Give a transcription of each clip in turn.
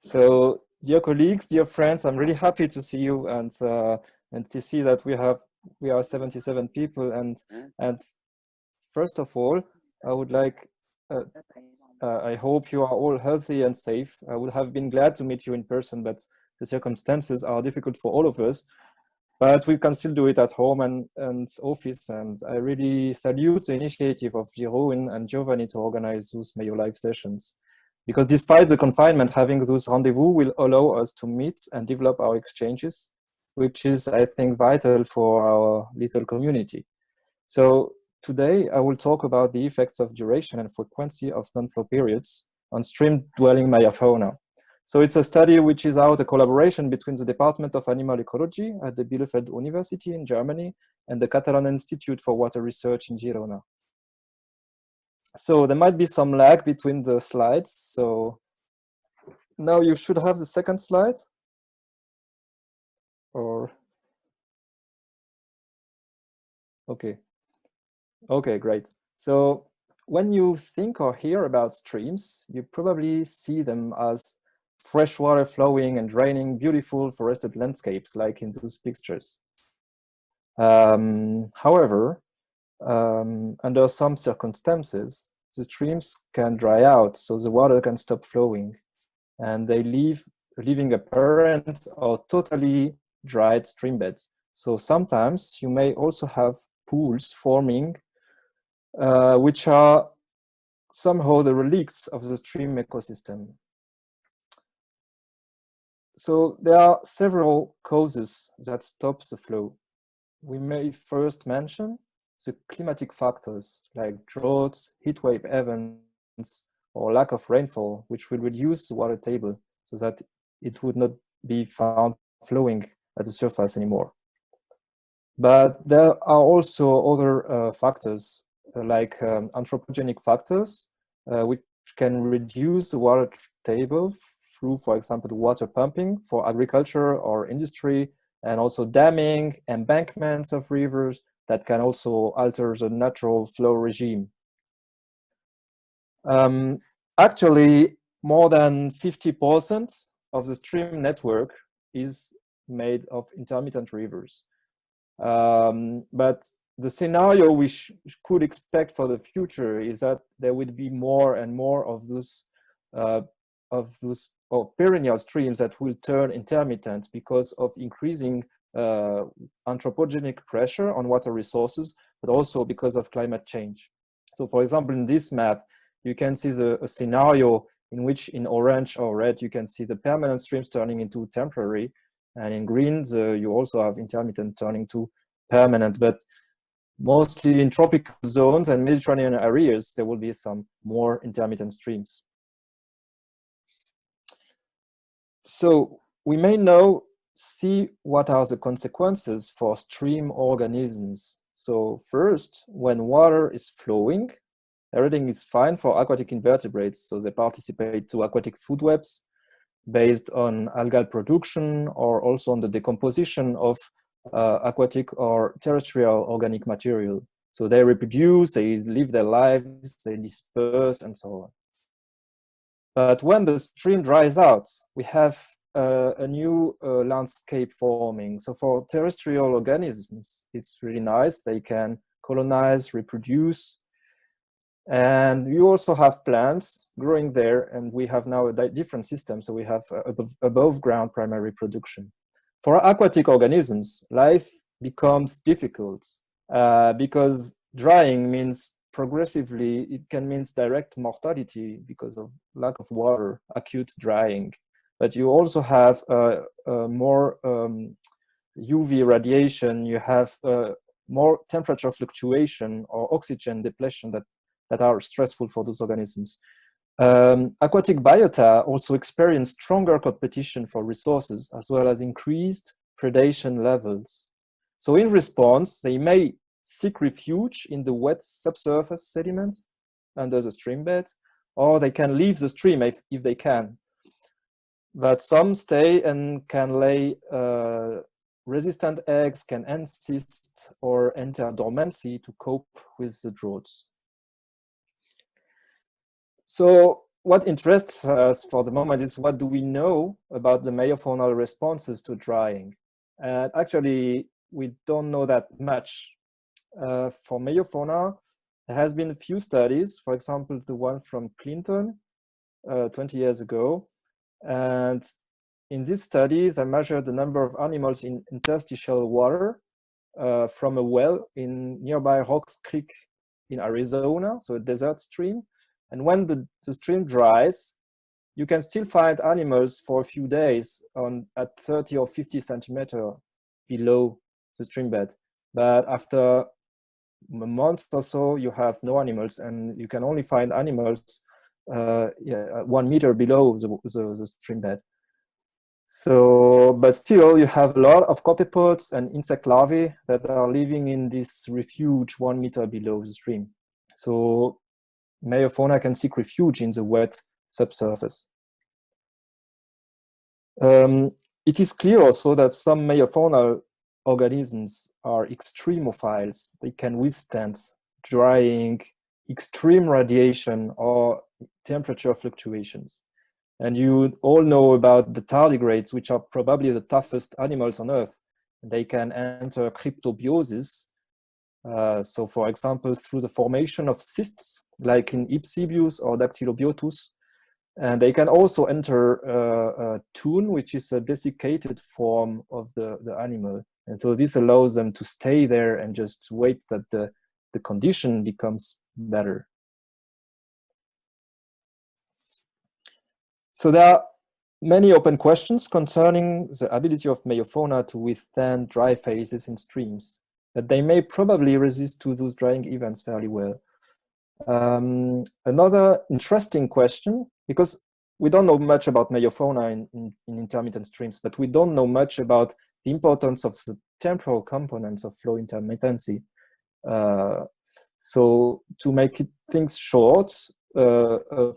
So, dear colleagues, dear friends, I'm really happy to see you and to see that we are 77 people. And first of all, I would like I hope you are all healthy and safe. I would have been glad to meet you in person, but the circumstances are difficult for all of us. But we can still do it at home and office. And I really salute the initiative of Jeroen and Giovanni to organize those Meio Live sessions. Because despite the confinement, having those rendezvous will allow us to meet and develop our exchanges, which is, I think, vital for our little community. So today I will talk about the effects of duration and frequency of non-flow periods on stream-dwelling meiofauna. So it's a study which is out a collaboration between the Department of Animal Ecology at the Bielefeld University in Germany and the Catalan Institute for Water Research in Girona. So there might be some lag between the slides. So now you should have the second slide. Or, okay. Okay, great. So when you think or hear about streams, you probably see them as fresh water flowing and draining beautiful forested landscapes like in those pictures. However, under some circumstances, the streams can dry out, so the water can stop flowing, and they leaving apparent or totally dried stream beds. So sometimes you may also have pools forming which are somehow the relics of the stream ecosystem. So there are several causes that stop the flow. We may first mention the climatic factors like droughts, heatwave events, or lack of rainfall, which will reduce the water table so that it would not be found flowing at the surface anymore. But there are also other factors like anthropogenic factors, which can reduce the water table through, for example, water pumping for agriculture or industry, and also damming, embankments of rivers that can also alter the natural flow regime. Actually, more than 50% of the stream network is made of intermittent rivers. But the scenario we could expect for the future is that there would be more and more of those perennial streams that will turn intermittent because of increasing anthropogenic pressure on water resources, but also because of climate change. So, for example, in this map, you can see a scenario in which, in orange or red, you can see the permanent streams turning into temporary. And in green, you also have intermittent turning to permanent, but mostly in tropical zones and Mediterranean areas, there will be some more intermittent streams. So we may now see what are the consequences for stream organisms. So first, when water is flowing, everything is fine for aquatic invertebrates. So they participate to aquatic food webs based on algal production or also on the decomposition of aquatic or terrestrial organic material. So they reproduce, they live their lives, they disperse, and so on. But when the stream dries out, we have a new landscape forming. So for terrestrial organisms, it's really nice. They can colonize, reproduce. And you also have plants growing there, and we have now a different system. So we have above ground primary production. For aquatic organisms, life becomes difficult because drying means progressively, it can mean direct mortality because of lack of water, acute drying. But you also have more UV radiation, you have more temperature fluctuation or oxygen depletion that are stressful for those organisms. Aquatic biota also experience stronger competition for resources as well as increased predation levels. So in response, they may seek refuge in the wet subsurface sediments under the stream bed, or they can leave the stream if they can. But some stay and can lay resistant eggs, can encyst or enter dormancy to cope with the droughts. So what interests us for the moment is what do we know about the meiofaunal responses to drying? And actually, we don't know that much. For meiofauna, there has been a few studies, for example, the one from Clinton 20 years ago. And in these studies, I measured the number of animals in interstitial water from a well in nearby Rocks Creek in Arizona, so a desert stream. And when the stream dries, you can still find animals for a few days at 30 or 50 centimeters below the stream bed. But after a month or so, you have no animals, and you can only find animals 1 meter below the stream bed. So, but still, you have a lot of copepods and insect larvae that are living in this refuge 1 meter below the stream. So, meiofauna can seek refuge in the wet subsurface. It is clear also that some meiofaunal organisms are extremophiles. They can withstand drying, extreme radiation, or temperature fluctuations. And you all know about the tardigrades, which are probably the toughest animals on Earth. They can enter cryptobiosis. So, for example, through the formation of cysts, like in Ipsibius or Dactylobiotus. And they can also enter toon, which is a desiccated form of the animal. And so this allows them to stay there and just wait that the condition becomes better. So there are many open questions concerning the ability of meiofauna to withstand dry phases in streams, but they may probably resist to those drying events fairly well. Another interesting question, because we don't know much about meiofauna in intermittent streams, but we don't know much about the importance of the temporal components of flow intermittency. So to make things short, a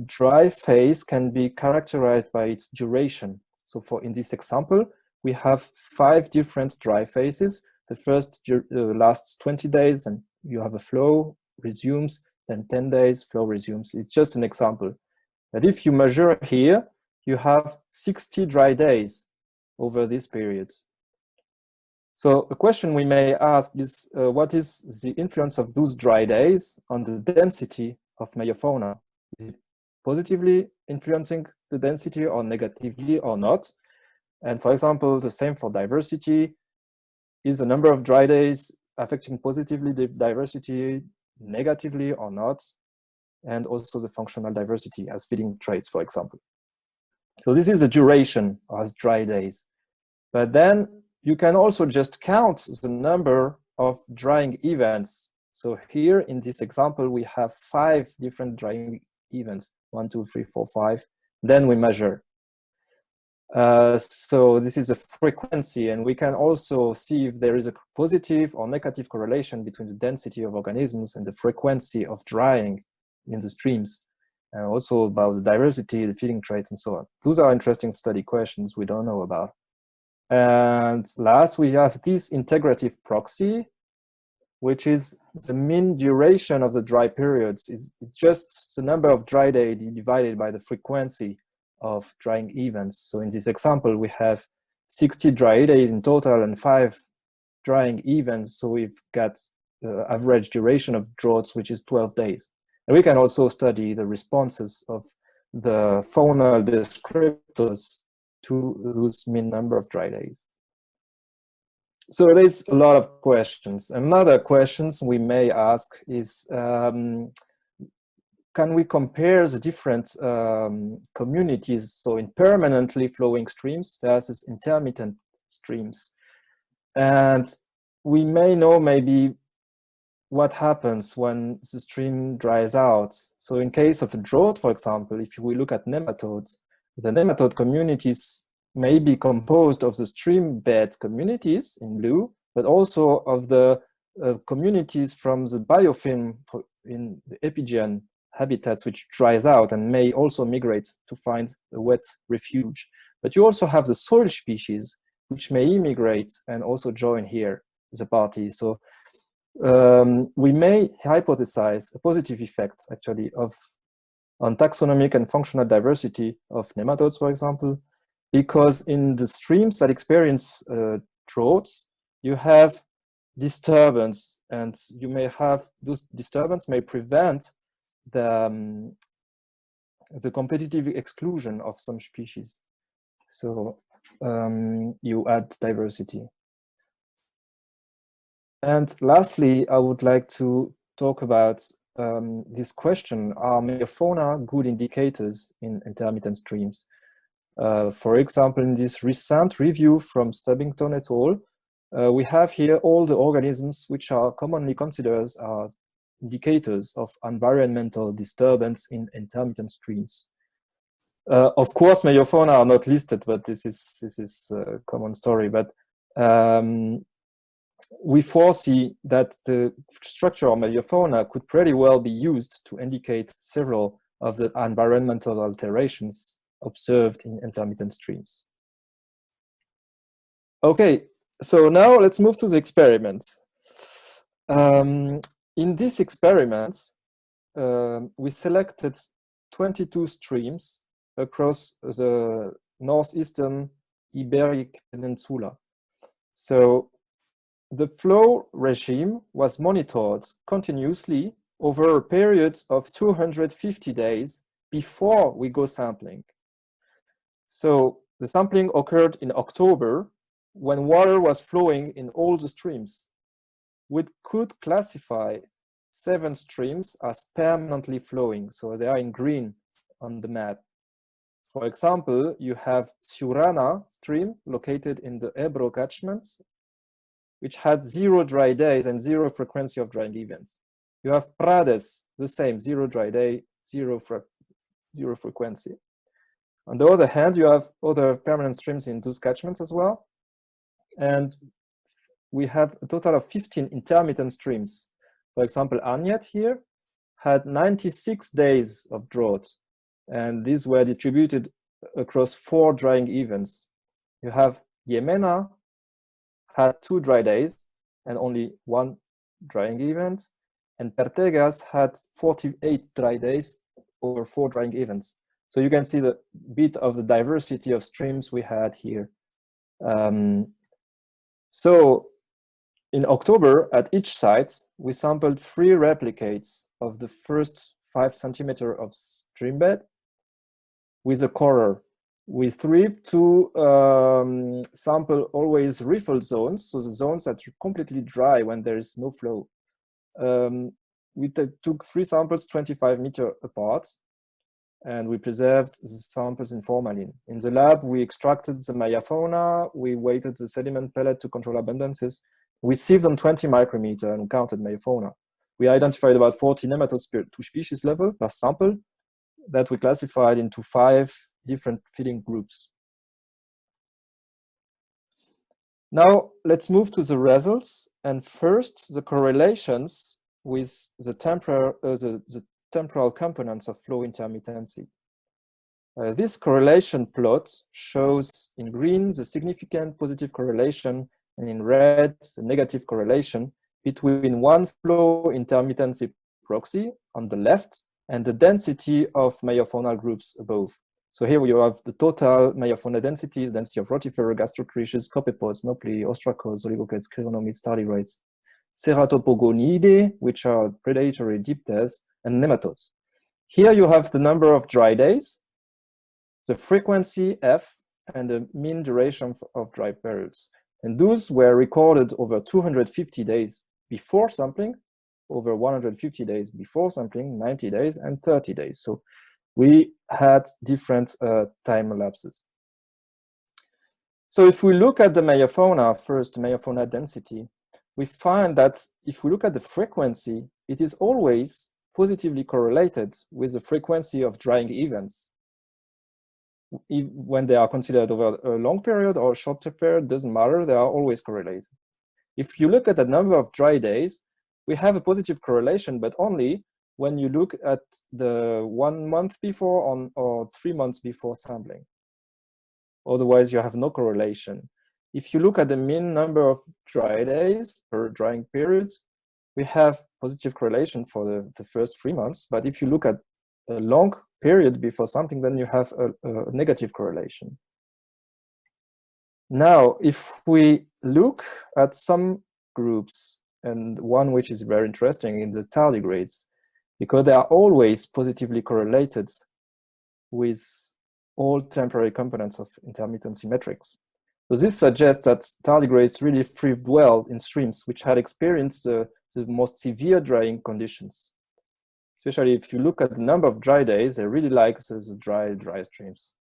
dry phase can be characterized by its duration. So in this example, we have 5 different dry phases. The first lasts 20 days, and you have a flow, resumes, then 10 days, flow resumes. It's just an example. But if you measure here, you have 60 dry days over this period. So a question we may ask is, what is the influence of those dry days on the density of meiofauna? Is it positively influencing the density or negatively or not? And for example, the same for diversity. Is the number of dry days affecting positively the diversity, negatively or not? And also the functional diversity as feeding traits, for example. So this is the duration as dry days. But then you can also just count the number of drying events. So here in this example, we have 5 different drying events, 1, 2, 3, 4, 5. Then we measure. So this is a frequency, and we can also see if there is a positive or negative correlation between the density of organisms and the frequency of drying in the streams, and also about the diversity, the feeding traits, and so on. Those are interesting study questions we don't know about. And last, we have this integrative proxy, which is the mean duration of the dry periods is just the number of dry days divided by the frequency of drying events. So in this example, we have 60 dry days in total and 5 drying events. So we've got average duration of droughts, which is 12 days. And we can also study the responses of the faunal descriptors to those mean number of dry days. So there's a lot of questions. Another questions we may ask is, can we compare the different communities, so in permanently flowing streams versus intermittent streams? And we may know maybe what happens when the stream dries out. So in case of a drought, for example, if we look at nematodes, the nematode communities may be composed of the stream bed communities in blue, but also of the communities from the biofilm in the epigean habitats, which dries out and may also migrate to find a wet refuge. But you also have the soil species, which may immigrate and also join here as a party. So we may hypothesize a positive effect, actually, of on taxonomic and functional diversity of nematodes, for example, because in the streams that experience droughts, you have disturbance, and you may have those disturbance may prevent the competitive exclusion of some species. So you add diversity. And lastly, I would like to talk about this question: are meiofauna good indicators in intermittent streams? For example, in this recent review from Stubbington et al., we have here all the organisms which are commonly considered as indicators of environmental disturbance in intermittent streams. Of course, meiofauna are not listed, but this is a common story. But we foresee that the structure of meiofauna could pretty well be used to indicate several of the environmental alterations observed in intermittent streams. Okay, so now let's move to the experiment. In this experiment, we selected 22 streams across the northeastern Iberic Peninsula. So the flow regime was monitored continuously over a period of 250 days before we go sampling. So the sampling occurred in October, when water was flowing in all the streams. We could classify 7 streams as permanently flowing, so they are in green on the map. For example, you have Ciurana stream located in the Ebro catchment, which had 0 dry days and 0 frequency of drying events. You have Prades, the same, 0 dry day, 0 frequency. On the other hand, you have other permanent streams in those catchments as well. And we have a total of 15 intermittent streams. For example, Agnet here had 96 days of drought, and these were distributed across 4 drying events. You have Yemena had 2 dry days and only 1 drying event, and Pertegas had 48 dry days over 4 drying events. So you can see the bit of the diversity of streams we had here. So in October, at each site, we sampled 3 replicates of the first 5 centimeters of stream bed with a corer. We strive to sample always refilled zones, so the zones that are completely dry when there is no flow. We took 3 samples 25 meters apart, and we preserved the samples in formalin. In the lab, we extracted the meiofauna, we weighted the sediment pellet to control abundances. We sieved on 20 micrometers and counted meiofauna. We identified about 40 nematodes per 2 species level per sample that we classified into 5 different feeding groups. Now, let's move to the results. And first, the correlations with the temporal components of flow intermittency. This correlation plot shows in green the significant positive correlation and in red the negative correlation between one flow intermittency proxy on the left and the density of meiofaunal groups above. So here you have the total meiofauna densities, density of rotifera, gastrotriches, copepods, nauplii, ostracods, oligochaetes, chironomids, tardigrades, ceratopogonidae, which are predatory dipters, and nematodes. Here you have the number of dry days, the frequency F, and the mean duration of dry periods. And those were recorded over 250 days before sampling, over 150 days before sampling, 90 days, and 30 days. So we had different time lapses. So if we look at the meiofauna first, meiofauna density, we find that if we look at the frequency, it is always positively correlated with the frequency of drying events. When they are considered over a long period or a shorter period, doesn't matter, they are always correlated. If you look at the number of dry days, we have a positive correlation, but only when you look at the 1 month before or 3 months before sampling. Otherwise, you have no correlation. If you look at the mean number of dry days per drying periods, we have positive correlation for the first 3 months. But if you look at a long period before something, then you have a negative correlation. Now, if we look at some groups, and one which is very interesting in the tardigrades, because they are always positively correlated with all temporary components of intermittency metrics. So this suggests that tardigrades really thrived well in streams which had experienced the most severe drying conditions. Especially if you look at the number of dry days, they really like the dry streams.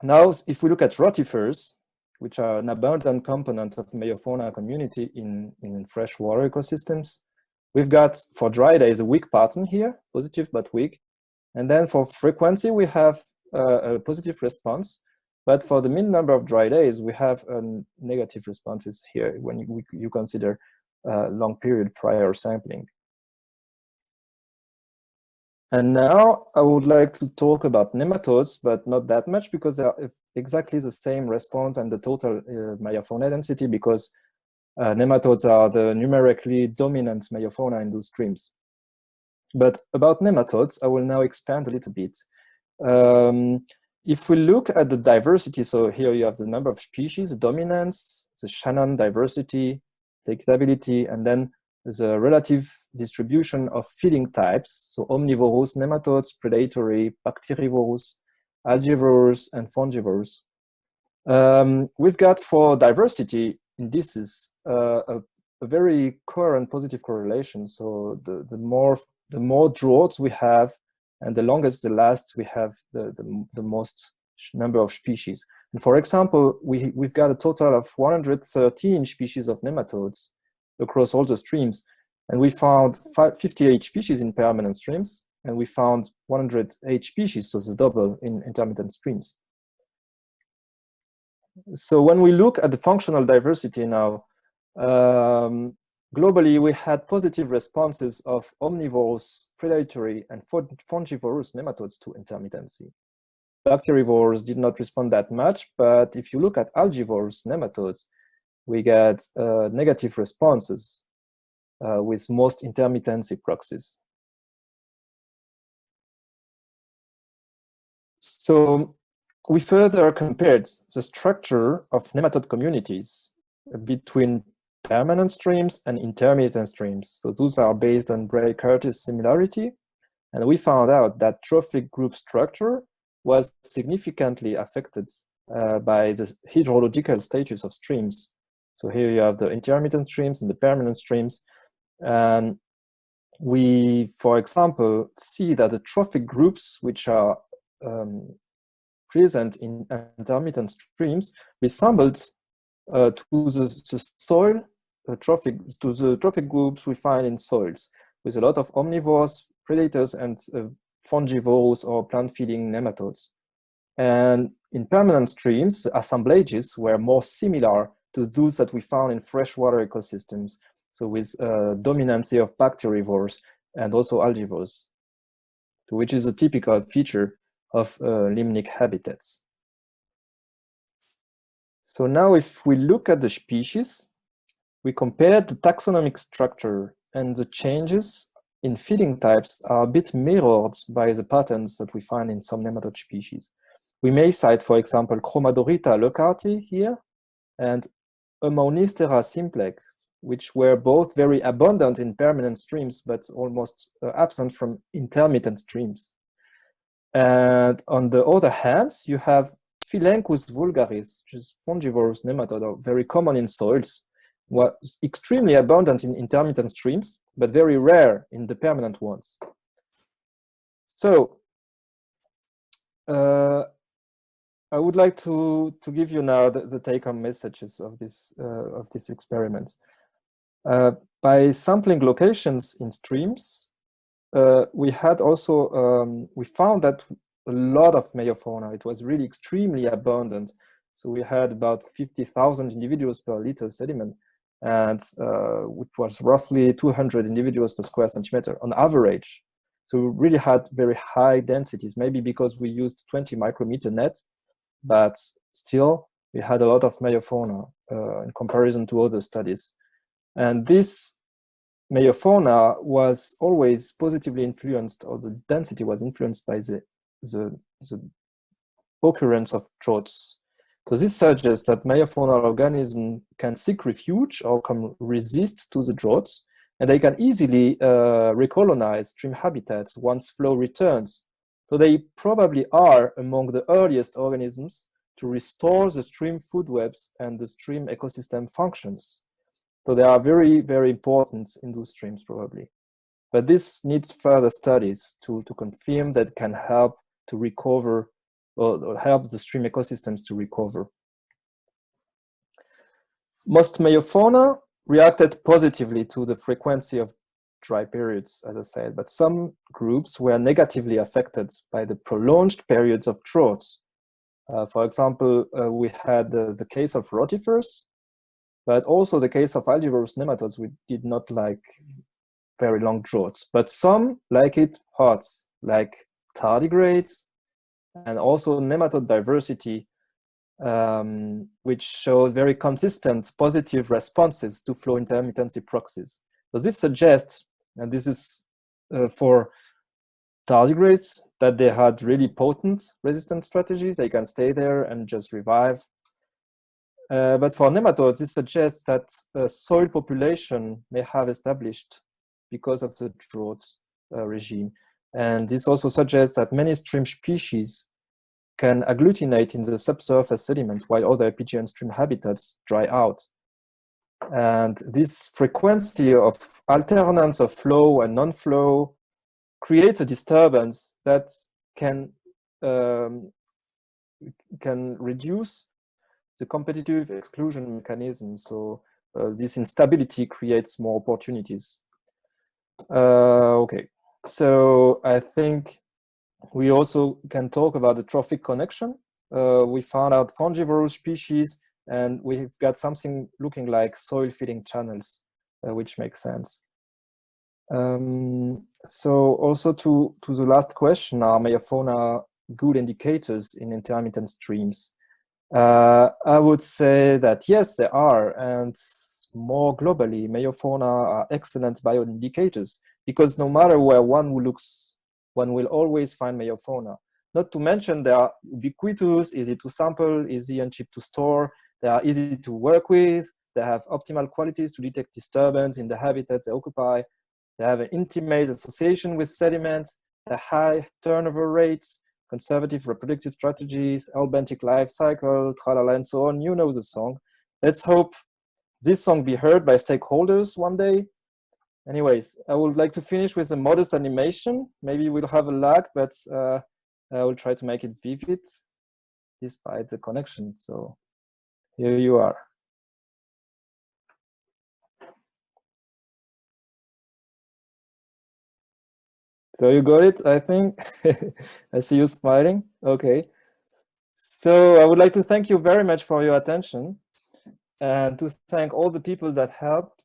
Now, if we look at rotifers, which are an abundant component of meiofauna community in freshwater ecosystems, we've got for dry days a weak pattern here, positive but weak. And then for frequency, we have a positive response. But for the mean number of dry days, we have negative responses here when you consider long period prior sampling. And now I would like to talk about nematodes, but not that much because they are exactly the same response and the total meiofauna density, because nematodes are the numerically dominant meiofauna in those streams. But about nematodes, I will now expand a little bit. If we look at the diversity, so here you have the number of species, the dominance, the Shannon diversity, the equitability, and then the relative distribution of feeding types, so omnivorous nematodes, predatory, bacterivorous, algivorous, and fungivores. We've got for diversity indices a very current positive correlation. So the more droughts we have, and the longest the last, we have the most number of species. And for example, we've got a total of 113 species of nematodes across all the streams, and we found 58 species in permanent streams, and we found 108 species, so the double in intermittent streams. So when we look at the functional diversity now, globally, we had positive responses of omnivorous, predatory, and fungivorous nematodes to intermittency. Bacterivores did not respond that much, but if you look at algivorous nematodes, we get negative responses with most intermittency proxies. So we further compared the structure of nematode communities between permanent streams and intermittent streams. So those are based on Bray-Curtis similarity. And we found out that trophic group structure was significantly affected by the hydrological status of streams. So here you have the intermittent streams and the permanent streams. And we, for example, see that the trophic groups which are present in intermittent streams resembled to the soil to the trophic groups we find in soils, with a lot of omnivores, predators, and fungivorous or plant-feeding nematodes. And in permanent streams, the assemblages were more similar to those that we found in freshwater ecosystems, so with dominancy of bacterivores and also algivores, which is a typical feature of limnic habitats. So now if we look at the species, we compared the taxonomic structure, and the changes in feeding types are a bit mirrored by the patterns that we find in some nematode species. We may cite, for example, Chromadorita leucarti here, and Ammonistera simplex, which were both very abundant in permanent streams, but almost absent from intermittent streams. And on the other hand, you have Philancus vulgaris, which is fungivorous nematode, very common in soils, was extremely abundant in intermittent streams, but very rare in the permanent ones. So I would like to give you now the take-home messages of this experiment. By sampling locations in streams, we had also we found that a lot of meiofauna. It was really extremely abundant. So we had about 50,000 individuals per liter sediment, and which was roughly 200 individuals per square centimeter on average. So we really had very high densities, maybe because we used 20 micrometer net, but still we had a lot of meiofauna in comparison to other studies. And this meiofauna was always positively influenced, or the density was influenced by the occurrence of droughts. So this suggests that meiofaunal organisms can seek refuge or can resist to the droughts, and they can easily recolonize stream habitats once flow returns. So they probably are among the earliest organisms to restore the stream food webs and the stream ecosystem functions. So they are very, very important in those streams probably. But this needs further studies to confirm that can help to recover or help the stream ecosystems to recover. Most meiofauna reacted positively to the frequency of dry periods, as I said, but some groups were negatively affected by the prolonged periods of droughts. For example, we had the case of rotifers, but also the case of algivorous nematodes, which did not like very long droughts. But some like it hot, like tardigrades, and also nematode diversity, which shows very consistent positive responses to flow intermittency proxies. So this suggests, and this is for tardigrades, that they had really potent resistance strategies. They can stay there and just revive. But for nematodes, this suggests that a soil population may have established because of the drought regime. And this also suggests that many stream species can agglutinate in the subsurface sediment while other epigean stream habitats dry out. And this frequency of alternance of flow and non-flow creates a disturbance that can reduce the competitive exclusion mechanism. So this instability creates more opportunities. Okay, so I think we also can talk about the trophic connection. We found out fungivorous species, and we've got something looking like soil feeding channels, which makes sense. So also to the last question, are meiofauna good indicators in intermittent streams? I would say that yes, there are, and more globally, meiofauna are excellent bioindicators, because no matter where one looks, one will always find meiofauna. Not to mention they are ubiquitous, easy to sample, easy and cheap to store, they are easy to work with, they have optimal qualities to detect disturbance in the habitats they occupy, they have an intimate association with sediments, a high turnover rates, conservative reproductive strategies, albenthic life cycle, tralala, and so on. You know the song. Let's hope this song be heard by stakeholders one day. Anyways, I would like to finish with a modest animation. Maybe we'll have a lag, but I will try to make it vivid despite the connection. So here you are. So you got it, I think. I see you smiling. Okay. So I would like to thank you very much for your attention, and to thank all the people that helped,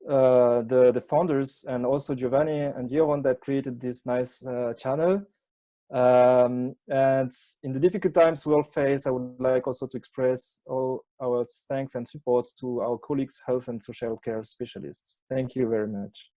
the founders, and also Giovanni and Jeroen that created this nice channel. And in the difficult times we all face, I would like also to express all our thanks and support to our colleagues, health and social care specialists. Thank you very much.